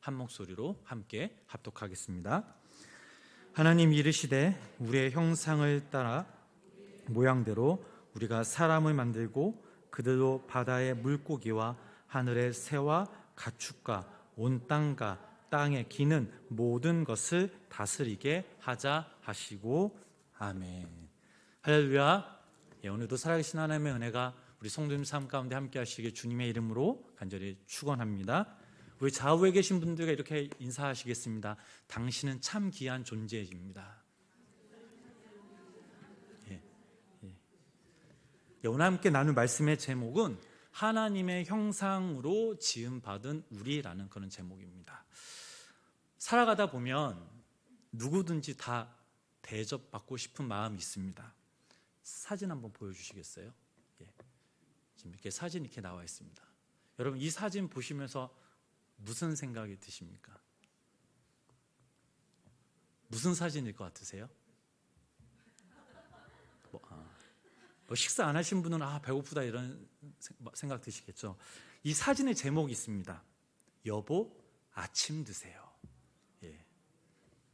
한 목소리로 함께 합독하겠습니다. 하나님 이르시되 우리의 형상을 따라 모양대로 우리가 사람을 만들고 그들로 바다의 물고기와 하늘의 새와 가축과 온 땅과 땅에 기는 모든 것을 다스리게 하자 하시고 아멘. 할렐루야. 오늘도 살아계신 하나님의 은혜가 우리 성도님 삶 가운데 함께 하시길 주님의 이름으로 간절히 축원합니다. 우리 좌우에 계신 분들과 이렇게 인사하시겠습니다. 당신은 참 귀한 존재입니다. 오늘 함께 나눌 말씀의 제목은 하나님의 형상으로 지음받은 우리라는 그런 제목입니다. 살아가다 보면 누구든지 다 대접받고 싶은 마음이 있습니다. 사진 한번 보여주시겠어요? 지금 이렇게 사진 이렇게 나와 있습니다. 여러분 이 사진 보시면서 무슨 생각이 드십니까? 무슨 사진일 것 같으세요? 식사 안 하신 분은 배고프다 이런 생각 드시겠죠. 이 사진의 제목이 있습니다. 여보 아침 드세요.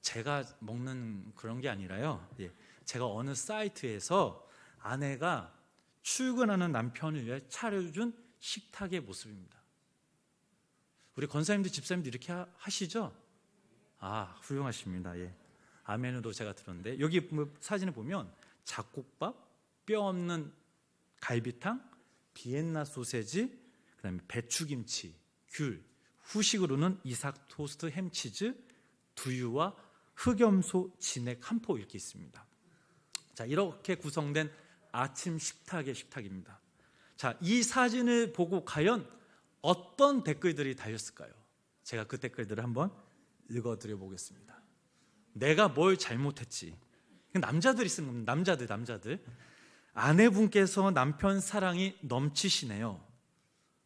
제가 먹는 그런 게 아니라요. 제가 어느 사이트에서 아내가 출근하는 남편을 위해 차려준 식탁의 모습입니다. 우리 권사님들 집사님들 이렇게 하시죠? 훌륭하십니다. 아멘으로 제가 들었는데 여기 사진을 보면 잡곡밥, 뼈 없는 갈비탕, 비엔나 소세지, 그다음에 배추김치, 귤, 후식으로는 이삭 토스트 햄치즈, 두유와 흑염소 진액 한 포 이렇게 있습니다. 자, 이렇게 구성된 아침 식탁의 식탁입니다. 자, 이 사진을 보고 과연 어떤 댓글들이 달렸을까요? 제가 그 댓글들을 한번 읽어드려 보겠습니다. 내가 뭘 잘못했지? 남자들이 쓴 겁니다. 남자들. 아내분께서 남편 사랑이 넘치시네요.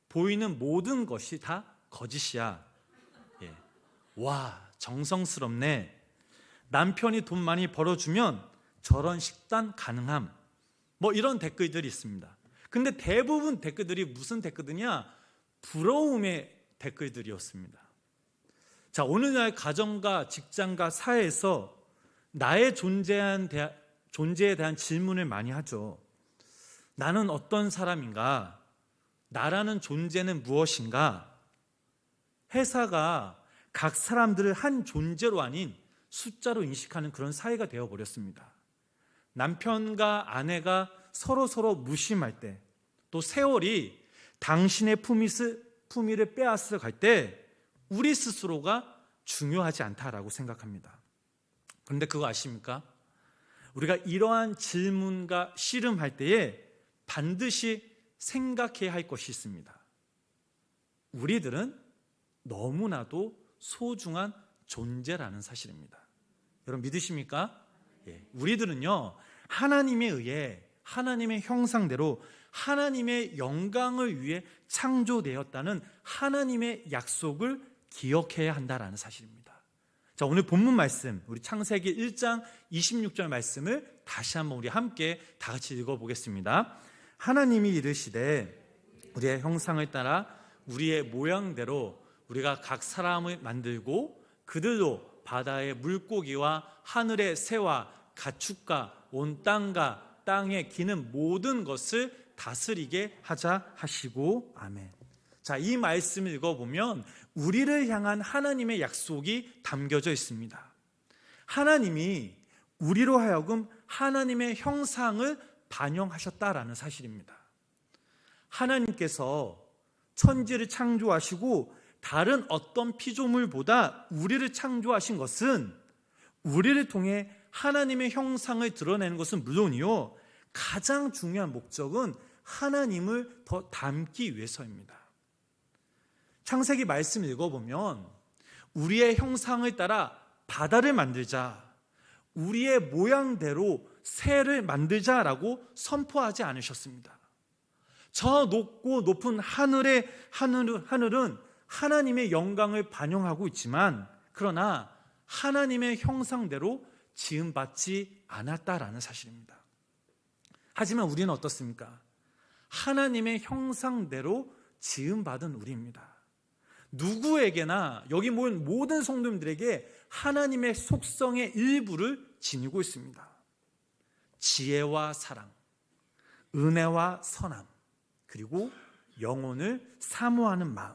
보이는 모든 것이 다 거짓이야. 와, 정성스럽네. 남편이 돈 많이 벌어주면 저런 식단 가능함. 이런 댓글들이 있습니다. 근데 대부분 댓글들이 무슨 댓글이냐? 부러움의 댓글들이었습니다. 자, 오늘날 가정과 직장과 사회에서 나의 존재에 대한 질문을 많이 하죠. 나는 어떤 사람인가? 나라는 존재는 무엇인가? 회사가 각 사람들을 한 존재로 아닌 숫자로 인식하는 그런 사회가 되어버렸습니다. 남편과 아내가 서로 무심할 때, 또 세월이 당신의 품위를 빼앗아 갈 때 우리 스스로가 중요하지 않다라고 생각합니다. 그런데 그거 아십니까? 우리가 이러한 질문과 씨름할 때에 반드시 생각해야 할 것이 있습니다. 우리들은 너무나도 소중한 존재라는 사실입니다. 여러분 믿으십니까? 우리들은요, 하나님에 의해 하나님의 형상대로 하나님의 영광을 위해 창조되었다는 하나님의 약속을 기억해야 한다는 사실입니다. 자, 오늘 본문 말씀, 우리 창세기 1장 26절 말씀을 다시 한번 우리 함께 다 같이 읽어보겠습니다. 하나님이 이르시되 우리의 형상을 따라 우리의 모양대로 우리가 각 사람을 만들고 그들로 바다의 물고기와 하늘의 새와 가축과 온 땅과 땅에 기는 모든 것을 다스리게 하자 하시고 아멘. 자, 이 말씀을 읽어보면 우리를 향한 하나님의 약속이 담겨져 있습니다. 하나님이 우리로 하여금 하나님의 형상을 반영하셨다라는 사실입니다. 하나님께서 천지를 창조하시고 다른 어떤 피조물보다 우리를 창조하신 것은 우리를 통해 하나님의 형상을 드러내는 것은 물론이요, 가장 중요한 목적은 하나님을 더 닮기 위해서입니다. 창세기 말씀 읽어보면 우리의 형상을 따라 바다를 만들자, 우리의 모양대로 새를 만들자라고 선포하지 않으셨습니다. 저 높고 높은 하늘은 하나님의 영광을 반영하고 있지만 그러나 하나님의 형상대로 지음받지 않았다라는 사실입니다. 하지만 우리는 어떻습니까? 하나님의 형상대로 지음받은 우리입니다. 누구에게나 여기 모인 모든 성도님들에게 하나님의 속성의 일부를 지니고 있습니다. 지혜와 사랑, 은혜와 선함, 그리고 영혼을 사모하는 마음.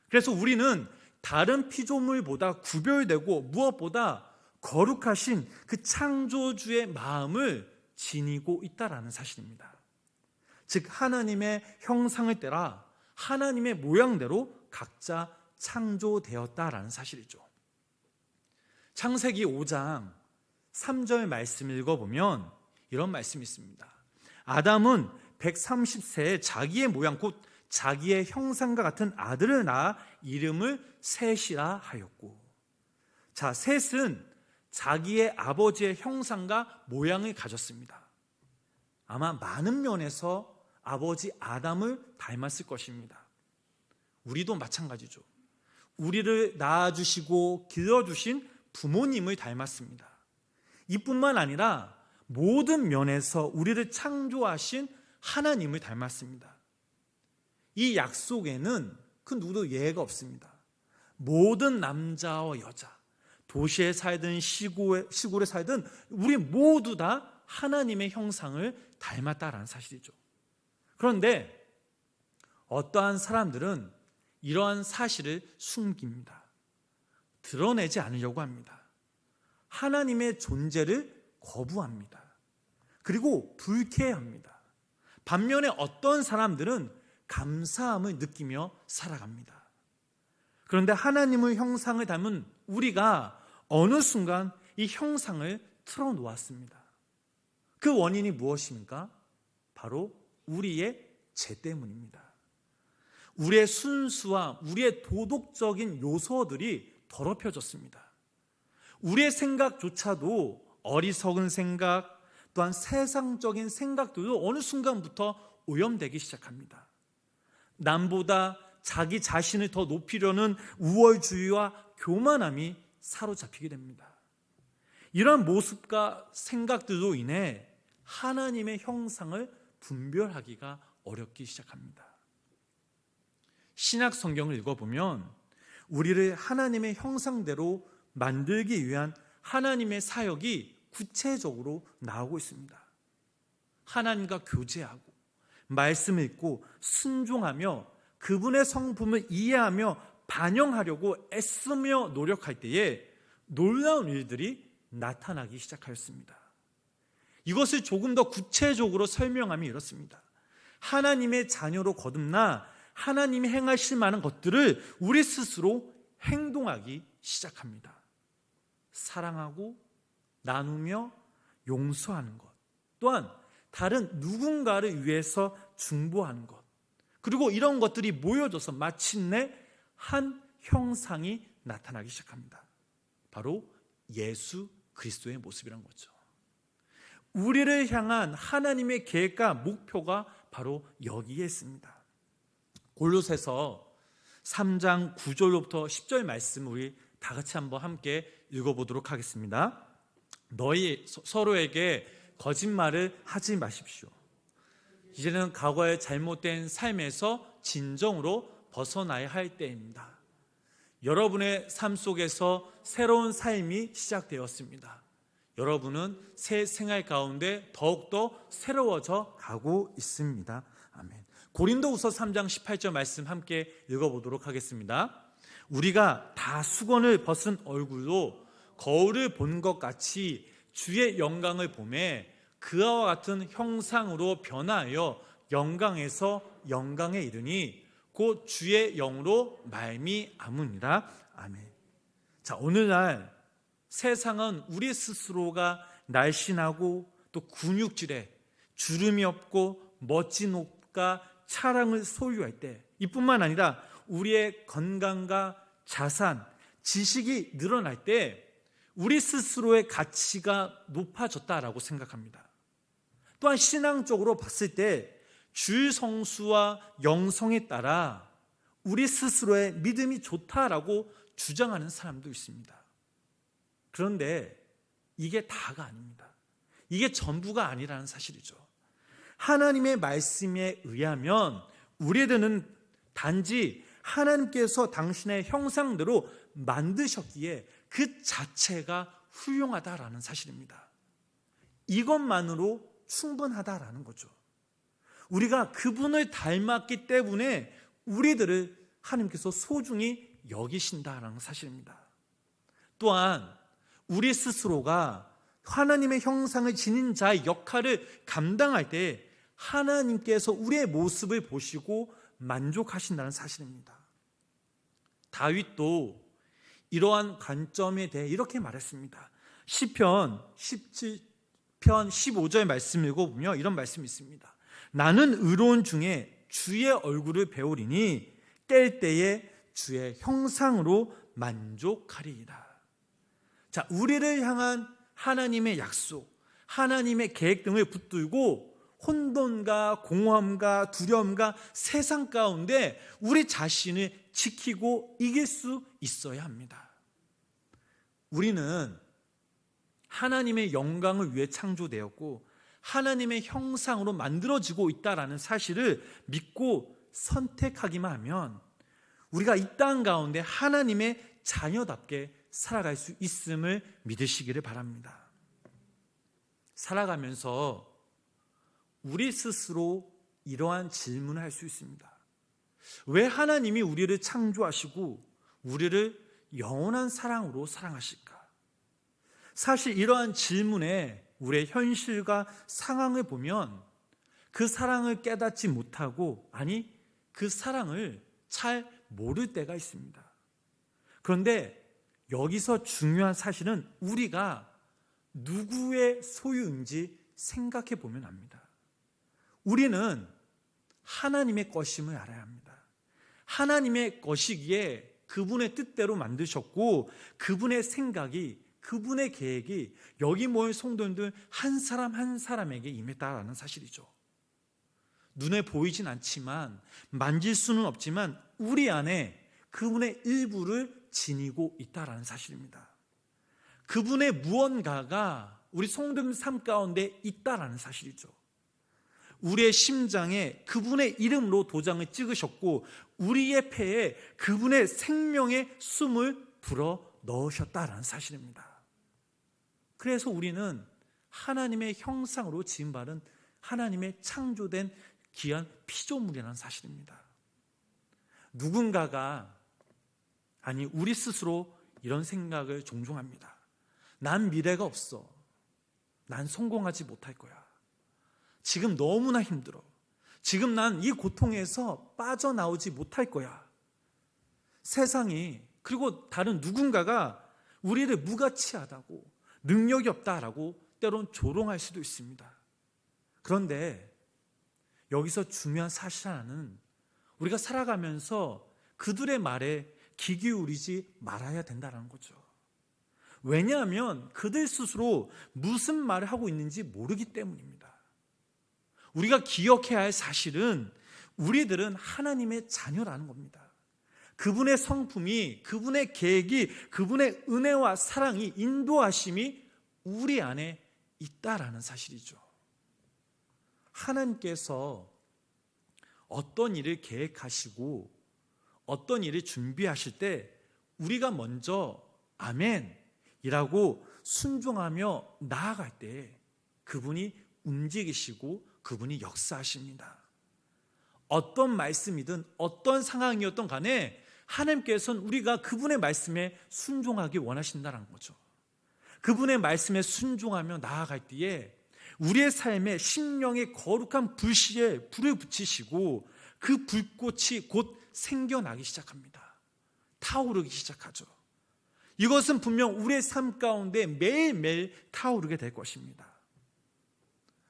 그래서 우리는 다른 피조물보다 구별되고 무엇보다 거룩하신 그 창조주의 마음을 지니고 있다라는 사실입니다. 즉 하나님의 형상을 따라 하나님의 모양대로 각자 창조되었다라는 사실이죠. 창세기 5장 3절 말씀을 읽어보면 이런 말씀이 있습니다. 아담은 130세에 자기의 모양 곧 자기의 형상과 같은 아들을 낳아 이름을 셋이라 하였고, 자, 셋은 자기의 아버지의 형상과 모양을 가졌습니다. 아마 많은 면에서 아버지 아담을 닮았을 것입니다. 우리도 마찬가지죠. 우리를 낳아주시고 길러주신 부모님을 닮았습니다. 이뿐만 아니라 모든 면에서 우리를 창조하신 하나님을 닮았습니다. 이 약속에는 그 누구도 예외가 없습니다. 모든 남자와 여자, 도시에 살든 시골에 살든 우리 모두 다 하나님의 형상을 닮았다라는 사실이죠. 그런데 어떠한 사람들은 이러한 사실을 숨깁니다. 드러내지 않으려고 합니다. 하나님의 존재를 거부합니다. 그리고 불쾌해합니다. 반면에 어떤 사람들은 감사함을 느끼며 살아갑니다. 그런데 하나님의 형상을 닮은 우리가 어느 순간 이 형상을 틀어놓았습니다. 그 원인이 무엇입니까? 바로 우리의 죄 때문입니다. 우리의 순수와 우리의 도덕적인 요소들이 더럽혀졌습니다. 우리의 생각조차도 어리석은 생각, 또한 세상적인 생각들도 어느 순간부터 오염되기 시작합니다. 남보다 자기 자신을 더 높이려는 우월주의와 교만함이 사로잡히게 됩니다. 이러한 모습과 생각들로 인해 하나님의 형상을 분별하기가 어렵기 시작합니다. 신약 성경을 읽어보면 우리를 하나님의 형상대로 만들기 위한 하나님의 사역이 구체적으로 나오고 있습니다. 하나님과 교제하고 말씀을 읽고 순종하며 그분의 성품을 이해하며 반영하려고 애쓰며 노력할 때에 놀라운 일들이 나타나기 시작하였습니다. 이것을 조금 더 구체적으로 설명하면 이렇습니다. 하나님의 자녀로 거듭나 하나님이 행하실 만한 것들을 우리 스스로 행동하기 시작합니다. 사랑하고 나누며 용서하는 것, 또한 다른 누군가를 위해서 중보하는 것, 그리고 이런 것들이 모여져서 마침내 한 형상이 나타나기 시작합니다. 바로 예수 그리스도의 모습이란 거죠. 우리를 향한 하나님의 계획과 목표가 바로 여기에 있습니다. 골로새서 3장 9절로부터 10절 말씀 우리 다 같이 한번 함께 읽어보도록 하겠습니다. 너희 서로에게 거짓말을 하지 마십시오. 이제는 과거의 잘못된 삶에서 진정으로 벗어나야 할 때입니다. 여러분의 삶 속에서 새로운 삶이 시작되었습니다. 여러분은 새 생활 가운데 더욱더 새로워져 가고 있습니다. 아멘. 고린도후서 3장 18절 말씀 함께 읽어보도록 하겠습니다. 우리가 다 수건을 벗은 얼굴로 거울을 본 것 같이 주의 영광을 보매 그와 같은 형상으로 변화하여 영광에서 영광에 이르니 곧 주의 영으로 말미암으니라. 아멘. 자, 오늘날 세상은 우리 스스로가 날씬하고 또 근육질에 주름이 없고 멋진 옷과 차량을 소유할 때, 이뿐만 아니라 우리의 건강과 자산, 지식이 늘어날 때 우리 스스로의 가치가 높아졌다라고 생각합니다. 또한 신앙적으로 봤을 때 주일 성수와 영성에 따라 우리 스스로의 믿음이 좋다라고 주장하는 사람도 있습니다. 그런데 이게 다가 아닙니다. 이게 전부가 아니라는 사실이죠. 하나님의 말씀에 의하면 우리들은 단지 하나님께서 당신의 형상대로 만드셨기에 그 자체가 훌륭하다라는 사실입니다. 이것만으로 충분하다라는 거죠. 우리가 그분을 닮았기 때문에 우리들을 하나님께서 소중히 여기신다라는 사실입니다. 또한 우리 스스로가 하나님의 형상을 지닌 자의 역할을 감당할 때 하나님께서 우리의 모습을 보시고 만족하신다는 사실입니다. 다윗도 이러한 관점에 대해 이렇게 말했습니다. 시편 17편 15절 말씀 읽어보면 이런 말씀이 있습니다. 나는 의로운 중에 주의 얼굴을 배우리니 깰 때에 주의 형상으로 만족하리이다. 자, 우리를 향한 하나님의 약속, 하나님의 계획 등을 붙들고 혼돈과 공허함과 두려움과 세상 가운데 우리 자신을 지키고 이길 수 있어야 합니다. 우리는 하나님의 영광을 위해 창조되었고 하나님의 형상으로 만들어지고 있다는 사실을 믿고 선택하기만 하면 우리가 이 땅 가운데 하나님의 자녀답게 살아갈 수 있음을 믿으시기를 바랍니다. 살아가면서 우리 스스로 이러한 질문을 할 수 있습니다. 왜 하나님이 우리를 창조하시고 우리를 영원한 사랑으로 사랑하실까? 사실 이러한 질문에 우리의 현실과 상황을 보면 그 사랑을 깨닫지 못하고, 아니 그 사랑을 잘 모를 때가 있습니다. 그런데 여기서 중요한 사실은 우리가 누구의 소유인지 생각해 보면 압니다. 우리는 하나님의 것임을 알아야 합니다. 하나님의 것이기에 그분의 뜻대로 만드셨고 그분의 생각이, 그분의 계획이 여기 모인 성도님들 한 사람 한 사람에게 임했다라는 사실이죠. 눈에 보이진 않지만, 만질 수는 없지만 우리 안에 그분의 일부를 지니고 있다라는 사실입니다. 그분의 무언가가 우리 성도님 삶 가운데 있다라는 사실이죠. 우리의 심장에 그분의 이름으로 도장을 찍으셨고 우리의 폐에 그분의 생명의 숨을 불어 넣으셨다라는 사실입니다. 그래서 우리는 하나님의 형상으로 지음받은 하나님의 창조된 귀한 피조물이라는 사실입니다. 누군가가, 아니 우리 스스로 이런 생각을 종종 합니다. 난 미래가 없어. 난 성공하지 못할 거야. 지금 너무나 힘들어. 지금 난 이 고통에서 빠져나오지 못할 거야. 세상이, 그리고 다른 누군가가 우리를 무가치하다고, 능력이 없다라고 때론 조롱할 수도 있습니다. 그런데 여기서 중요한 사실 하나는 우리가 살아가면서 그들의 말에 귀 기울이지 말아야 된다는 거죠. 왜냐하면 그들 스스로 무슨 말을 하고 있는지 모르기 때문입니다. 우리가 기억해야 할 사실은 우리들은 하나님의 자녀라는 겁니다. 그분의 성품이, 그분의 계획이, 그분의 은혜와 사랑이, 인도하심이 우리 안에 있다라는 사실이죠. 하나님께서 어떤 일을 계획하시고 어떤 일을 준비하실 때 우리가 먼저 아멘이라고 순종하며 나아갈 때 그분이 움직이시고 그분이 역사하십니다. 어떤 말씀이든 어떤 상황이었던 간에 하나님께서는 우리가 그분의 말씀에 순종하기 원하신다는 거죠. 그분의 말씀에 순종하며 나아갈 때에 우리의 삶에 심령의 거룩한 불씨에 불을 붙이시고 그 불꽃이 곧 생겨나기 시작합니다. 타오르기 시작하죠. 이것은 분명 우리의 삶 가운데 매일매일 타오르게 될 것입니다.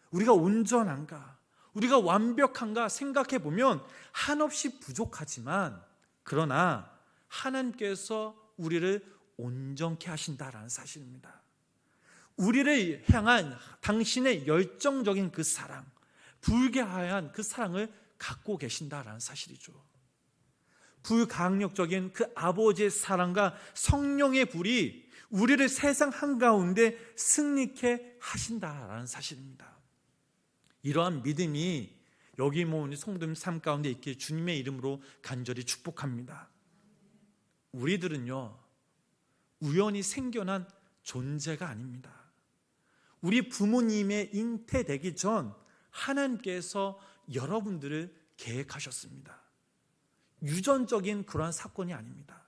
우리가 온전한가, 우리가 완벽한가 생각해 보면 한없이 부족하지만, 그러나 하나님께서 우리를 온전케 하신다라는 사실입니다. 우리를 향한 당신의 열정적인 그 사랑, 불개하얀 그 사랑을 갖고 계신다라는 사실이죠. 불강력적인 그 아버지의 사랑과 성령의 불이 우리를 세상 한가운데 승리케 하신다라는 사실입니다. 이러한 믿음이 여기 모은 성도님 삶 가운데 있기를 주님의 이름으로 간절히 축복합니다. 우리들은요, 우연히 생겨난 존재가 아닙니다. 우리 부모님의 잉태되기 전 하나님께서 여러분들을 계획하셨습니다. 유전적인 그러한 사건이 아닙니다.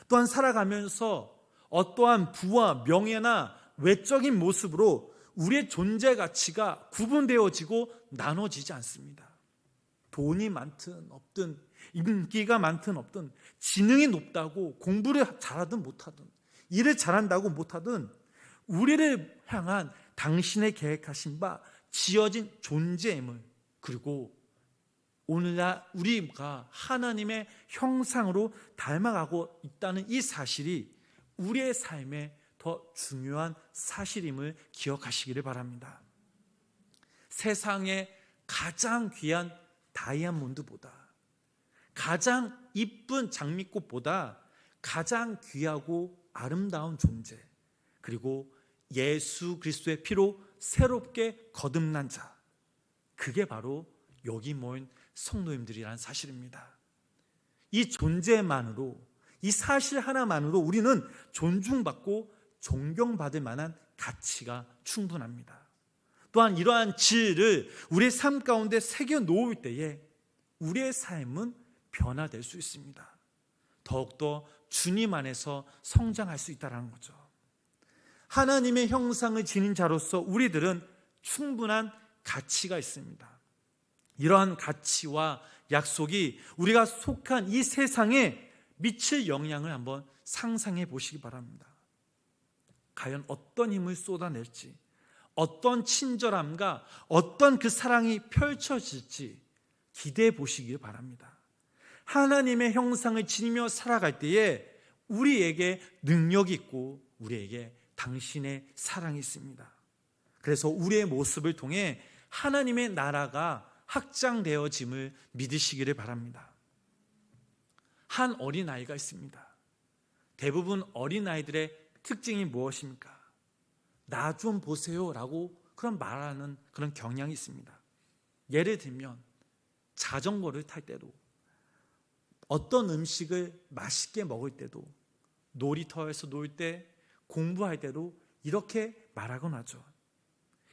또한 살아가면서 어떠한 부와 명예나 외적인 모습으로 우리의 존재 가치가 구분되어지고 나눠지지 않습니다. 돈이 많든 없든, 인기가 많든 없든, 지능이 높다고 공부를 잘하든 못하든, 일을 잘한다고 못하든, 우리를 향한 당신의 계획하신 바 지어진 존재임을, 그리고 오늘날 우리가 하나님의 형상으로 닮아가고 있다는 이 사실이 우리의 삶에 더 중요한 사실임을 기억하시기를 바랍니다. 세상에 가장 귀한 다이아몬드보다, 가장 이쁜 장미꽃보다 가장 귀하고 아름다운 존재, 그리고 예수 그리스도의 피로 새롭게 거듭난 자, 그게 바로 여기 모인 성도님들이라는 사실입니다. 이 존재만으로, 이 사실 하나만으로 우리는 존중받고 존경받을 만한 가치가 충분합니다. 또한 이러한 진리를 우리의 삶 가운데 새겨 놓을 때에 우리의 삶은 변화될 수 있습니다. 더욱더 주님 안에서 성장할 수 있다는 거죠. 하나님의 형상을 지닌 자로서 우리들은 충분한 가치가 있습니다. 이러한 가치와 약속이 우리가 속한 이 세상에 미칠 영향을 한번 상상해 보시기 바랍니다. 과연 어떤 힘을 쏟아낼지, 어떤 친절함과 어떤 그 사랑이 펼쳐질지 기대해 보시기 바랍니다. 하나님의 형상을 지니며 살아갈 때에 우리에게 능력이 있고 우리에게 당신의 사랑이 있습니다. 그래서 우리의 모습을 통해 하나님의 나라가 확장되어짐을 믿으시기를 바랍니다. 한 어린아이가 있습니다. 대부분 어린아이들의 특징이 무엇입니까? 나 좀 보세요 라고 그런 말하는 그런 경향이 있습니다. 예를 들면 자전거를 탈 때도, 어떤 음식을 맛있게 먹을 때도, 놀이터에서 놀 때, 공부할 때도 이렇게 말하곤 하죠.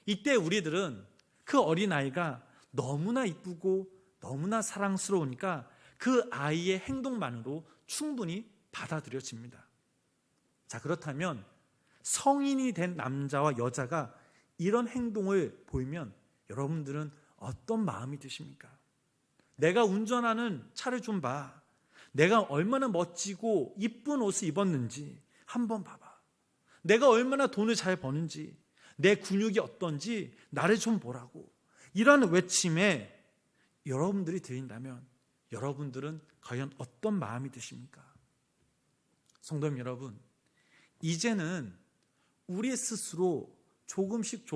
이때 우리들은 그 어린아이가 너무나 이쁘고 너무나 사랑스러우니까 그 아이의 행동만으로 충분히 받아들여집니다. 자, 그렇다면 성인이 된 남자와 여자가 이런 행동을 보이면 여러분들은 어떤 마음이 드십니까? 내가 운전하는 차를 좀 봐. 내가 얼마나 멋지고 이쁜 옷을 입었는지 한번 봐봐. 내가 얼마나 돈을 잘 버는지, 내 근육이 어떤지 나를 좀 보라고. 이런 외침에 여러분들이 들린다면 여러분들은 과연 어떤 마음이 드십니까? 성도님 여러분, 이제는 우리 스스로 조금씩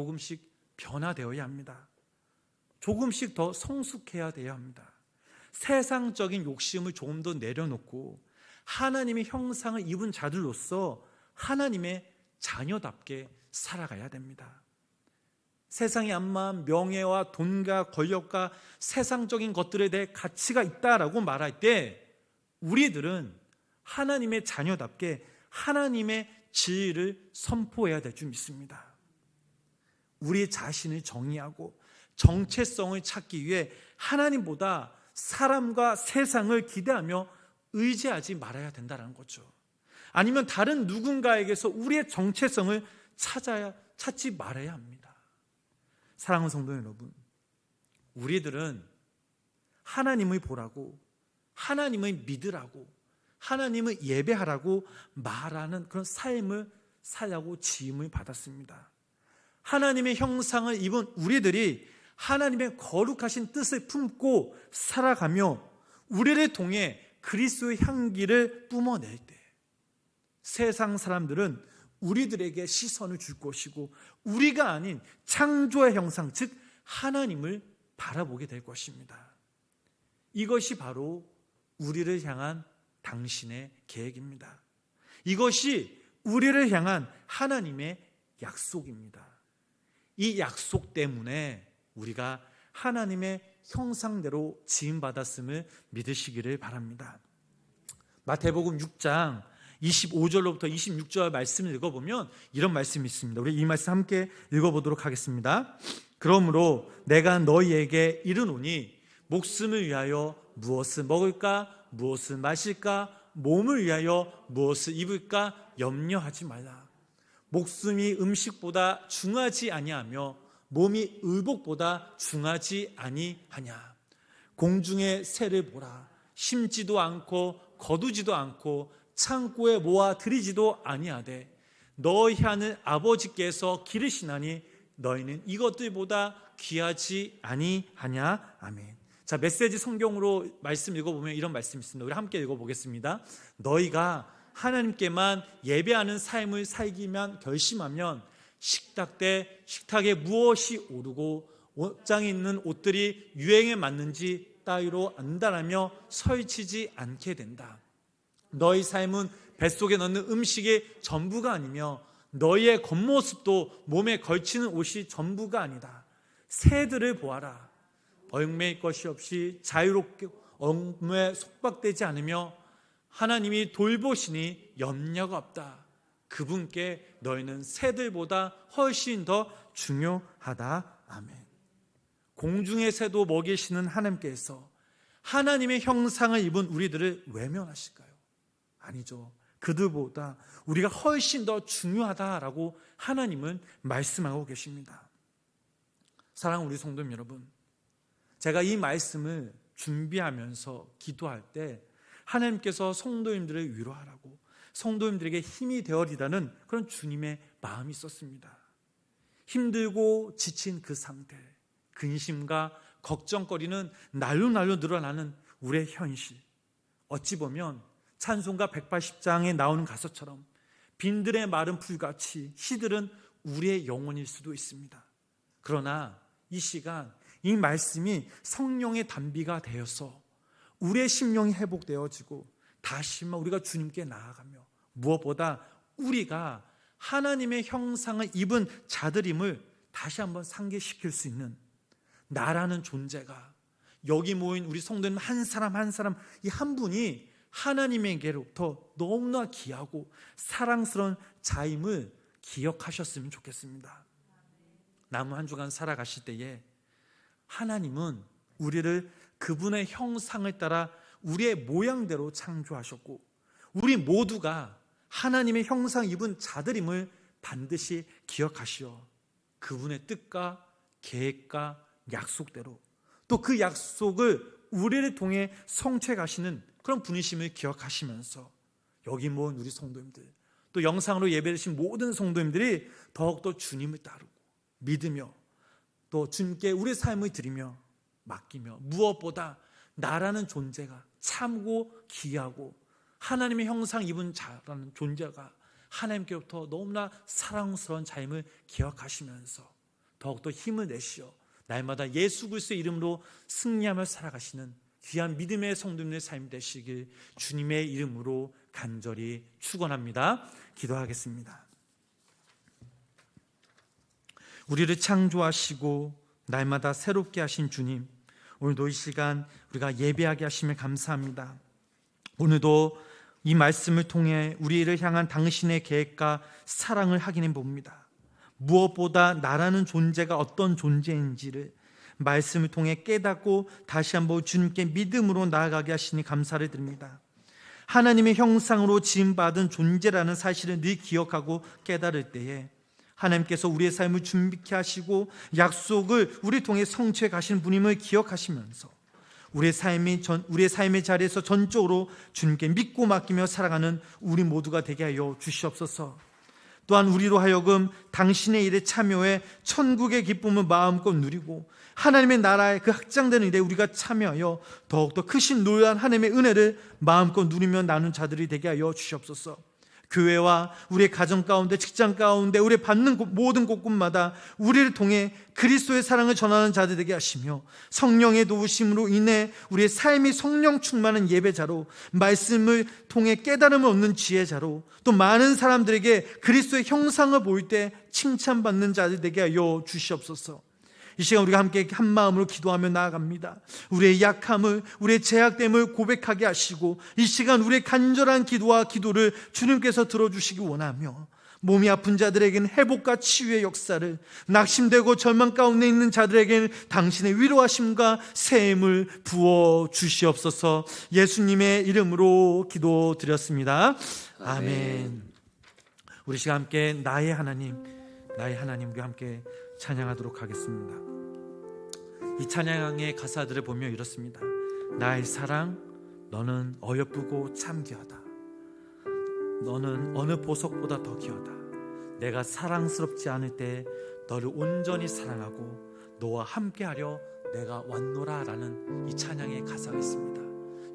변화되어야 합니다. 조금씩 더 성숙해야 돼야 합니다. 세상적인 욕심을 조금 더 내려놓고 하나님의 형상을 입은 자들로서 하나님의 자녀답게 살아가야 됩니다. 세상의 암만 명예와 돈과 권력과 세상적인 것들에 대해 가치가 있다라고 말할 때 우리들은 하나님의 자녀답게 하나님의 진리를 선포해야 될 줄 믿습니다. 우리 자신을 정의하고 정체성을 찾기 위해 하나님보다 사람과 세상을 기대하며 의지하지 말아야 된다는 거죠. 아니면 다른 누군가에게서 우리의 정체성을 찾지 말아야 합니다. 사랑하는 성도 여러분, 우리들은 하나님을 보라고, 하나님을 믿으라고, 하나님을 예배하라고 말하는 그런 삶을 살라고 지음을 받았습니다. 하나님의 형상을 입은 우리들이 하나님의 거룩하신 뜻을 품고 살아가며 우리를 통해 그리스도의 향기를 뿜어낼 때 세상 사람들은 우리들에게 시선을 줄 것이고 우리가 아닌 창조의 형상, 즉 하나님을 바라보게 될 것입니다. 이것이 바로 우리를 향한 당신의 계획입니다. 이것이 우리를 향한 하나님의 약속입니다. 이 약속 때문에 우리가 하나님의 형상대로 지음받았음을 믿으시기를 바랍니다. 마태복음 6장 25절로부터 26절 말씀을 읽어보면 이런 말씀이 있습니다. 우리 이 말씀 함께 읽어보도록 하겠습니다. 그러므로 내가 너희에게 이르노니 목숨을 위하여 무엇을 먹을까, 무엇을 마실까, 몸을 위하여 무엇을 입을까 염려하지 말라. 목숨이 음식보다 중하지 아니하며 몸이 의복보다 중하지 아니하냐. 공중의 새를 보라. 심지도 않고 거두지도 않고 창고에 모아 들이지도 아니하되 너희 하늘 아버지께서 기르시나니 너희는 이것들보다 귀하지 아니하냐. 아멘. 자, 메시지 성경으로 말씀 읽어보면 이런 말씀이 있습니다. 우리 함께 읽어보겠습니다. 너희가 하나님께만 예배하는 삶을 살기만 결심하면 식탁에 무엇이 오르고 옷장에 있는 옷들이 유행에 맞는지 따위로 안달하며 설치지 않게 된다. 너희 삶은 뱃속에 넣는 음식이 전부가 아니며 너희의 겉모습도 몸에 걸치는 옷이 전부가 아니다. 새들을 보아라. 얽매일 것이 없이 자유롭게 업무에 속박되지 않으며 하나님이 돌보시니 염려가 없다. 그분께 너희는 새들보다 훨씬 더 중요하다. 아멘. 공중의 새도 먹이시는 하나님께서 하나님의 형상을 입은 우리들을 외면하실까요? 아니죠. 그들보다 우리가 훨씬 더 중요하다라고 하나님은 말씀하고 계십니다. 사랑하는 우리 성도님 여러분, 제가 이 말씀을 준비하면서 기도할 때 하나님께서 성도님들을 위로하라고, 성도님들에게 힘이 되어리라는 그런 주님의 마음이 있었습니다. 힘들고 지친 그 상태, 근심과 걱정거리는 날로 늘어나는 우리의 현실. 어찌 보면 찬송가 180장에 나오는 가사처럼 빈들의 마른 풀같이 시들은 우리의 영혼일 수도 있습니다. 그러나 이 시간 이 말씀이 성령의 단비가 되어서 우리의 심령이 회복되어지고 다시 한번 우리가 주님께 나아가며 무엇보다 우리가 하나님의 형상을 입은 자들임을 다시 한번 상기시킬 수 있는 나라는 존재가, 여기 모인 우리 성도님 한 사람 한 사람 이 한 분이 하나님에게로부터 너무나 귀하고 사랑스러운 자임을 기억하셨으면 좋겠습니다. 남은 한 주간 살아가실 때에 하나님은 우리를 그분의 형상을 따라 우리의 모양대로 창조하셨고 우리 모두가 하나님의 형상 입은 자들임을 반드시 기억하시어 그분의 뜻과 계획과 약속대로 또 그 약속을 우리를 통해 성취해 가시는 그런 분이심을 기억하시면서 여기 모은 우리 성도님들, 또 영상으로 예배드신 모든 성도님들이 더욱더 주님을 따르고 믿으며 또 주님께 우리의 삶을 드리며 맡기며 무엇보다 나라는 존재가 참고 귀하고 하나님의 형상 입은 자라는 존재가 하나님께로부터 너무나 사랑스러운 자임을 기억하시면서 더욱더 힘을 내시어 날마다 예수 그리스도의 이름으로 승리하며 살아가시는 귀한 믿음의 성도님의 삶이 되시길 주님의 이름으로 간절히 축원합니다. 기도하겠습니다. 우리를 창조하시고 날마다 새롭게 하신 주님, 오늘도 이 시간 우리가 예배하게 하심에 감사합니다. 오늘도 이 말씀을 통해 우리를 향한 당신의 계획과 사랑을 확인해 봅니다. 무엇보다 나라는 존재가 어떤 존재인지를 말씀을 통해 깨닫고 다시 한번 주님께 믿음으로 나아가게 하시니 감사를 드립니다. 하나님의 형상으로 지음받은 존재라는 사실을 늘 기억하고 깨달을 때에 하나님께서 우리의 삶을 준비케 하시고 약속을 우리 통해 성취해 가시는 분임을 기억하시면서 우리의 삶의 자리에서 전적으로 주님께 믿고 맡기며 살아가는 우리 모두가 되게 하여 주시옵소서. 또한 우리로 하여금 당신의 일에 참여해 천국의 기쁨을 마음껏 누리고 하나님의 나라의 그 확장되는 일에 우리가 참여하여 더욱더 크신 놀라운 하나님의 은혜를 마음껏 누리며 나눈 자들이 되게 하여 주시옵소서. 교회와 우리의 가정 가운데, 직장 가운데, 우리 받는 모든 곳곳마다 우리를 통해 그리스도의 사랑을 전하는 자들 되게 하시며 성령의 도우심으로 인해 우리의 삶이 성령 충만한 예배자로, 말씀을 통해 깨달음을 얻는 지혜자로, 또 많은 사람들에게 그리스도의 형상을 보일 때 칭찬받는 자들 되게 하여 주시옵소서. 이 시간 우리가 함께 한 마음으로 기도하며 나아갑니다. 우리의 약함을, 우리의 제약됨을 고백하게 하시고 이 시간 우리의 간절한 기도와 기도를 주님께서 들어주시기 원하며 몸이 아픈 자들에게는 회복과 치유의 역사를, 낙심되고 절망 가운데 있는 자들에게는 당신의 위로하심과 새 힘을 부어 주시옵소서. 예수님의 이름으로 기도드렸습니다. 아멘. 우리 시간 함께 나의 하나님과 함께 찬양하도록 하겠습니다. 이 찬양의 가사들을 보며 이렇습니다. 나의 사랑, 너는 어여쁘고 참 귀하다. 너는 어느 보석보다 더 귀하다. 내가 사랑스럽지 않을 때 너를 온전히 사랑하고 너와 함께하려 내가 왔노라 라는 이 찬양의 가사가 있습니다.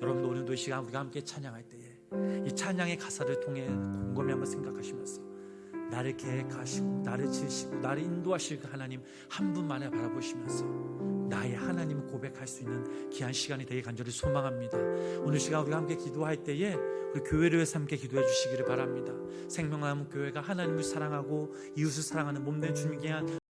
여러분, 오늘도 이 시간 우리가 함께 찬양할 때에 이 찬양의 가사를 통해 곰곰이 한번 생각하시면서 나를 계획하시고 나를 지으시고 나를 인도하실 그 하나님 한 분만을 바라보시면서 나의 하나님을 고백할 수 있는 귀한 시간이 되길 간절히 소망합니다. 오늘 시간 우리가 함께 기도할 때에 우리 교회를 위해서 함께 기도해 주시기를 바랍니다. 생명나무 교회가 하나님을 사랑하고 이웃을 사랑하는 몸된 주님께 한